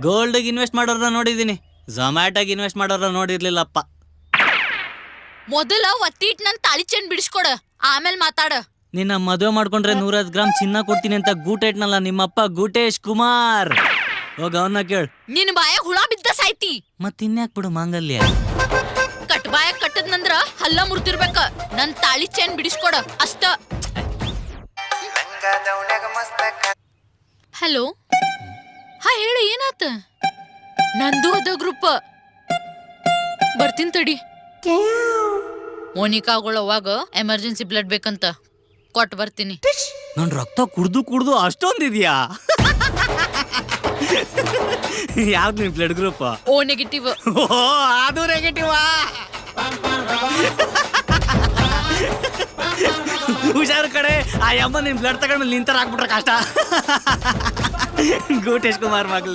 ಗೋಲ್ಡ್ಗೆ invest ಮಾಡೋರ್ನ ನೋಡಿದೀನಿ, ಝೊಮ್ಯಾಟೋಗೆ invest ಮಾಡೋರ್ನ ನೋಡಿರ್ಲಿಲ್ಲಪ್ಪ. ಮೊದಲ ಒತ್ತಿಟ್ ನನ್ ತಾಳಿ ಚೆಂಡ್ ಬಿಡಿಸ್ಕೊಡ, ಆಮೇಲೆ ಮಾತಾಡ. ನಿನ್ನ ಮದುವೆ ಮಾಡ್ಕೊಂಡ್ರೆ 110 ಗ್ರಾಮ್ ಚಿನ್ನ ಕೊಡ್ತೀನಿ ಅಂತ ಗೂಟ ಇಟ್ನಲ್ಲ ನಿಮ್ಮಪ್ಪ ಗೂಟೇಶ್ ಕುಮಾರ್. ಹೋಗ ಅವನ್ನ ಕೇಳು. ನಿನ್ ಬಾಯ ಹುಳ ಬಿದ್ದ ಸಾಯ್ತಿ. ಮತ್ತಿನ್ಯಾಕ್ ಬಿಡು ಮಾಂಗಲ್ಯ. ಕಟ್ ಬಾಯ ಕಟ್ಟದ್ನಂದ್ರ ಹಲ್ಲ ಮುರ್ತಿರ್ಬೇಕ. ನನ್ ತಾಳಿ ಚೆಂಡ್ ಬಿಡಿಸ್ಕೊಡ ಅಷ್ಟ. ಹಲೋ, ಹಾ ಹೇಳು, ಏನಾತ? ನಂದು ಅದ ಗ್ರೂಪ್. ಬರ್ತೀನಿ ತಡಿ. ಮೋನಿಕಾಗೊಳವಾಗ ಎಮರ್ಜೆನ್ಸಿ ಬ್ಲಡ್ ಬೇಕಂತ ಕೊಟ್ಟು ಬರ್ತೀನಿ. ನನ್ ರಕ್ತ ಕುಡ್ದು ಅಷ್ಟೊಂದಿದ್ಯಾ? ಯಾವ್ದು ನಿನ್ blood group? O negative. O ಅದು ನೆಗೆಟಿವ್. ಹುಷಾರು ಕಡೆ, ಆ ಅಮ್ಮ ನಿನ್ ಬ್ಲಡ್ ತಗೊಂಡ್ಮೇಲೆ ನಿಂತರ ಹಾಕ್ಬಿಟ್ರೆ ಕಷ್ಟ. ಗೂಟೇಶ್ ಕುಮಾರ್ ಮಗ್ಲೆ.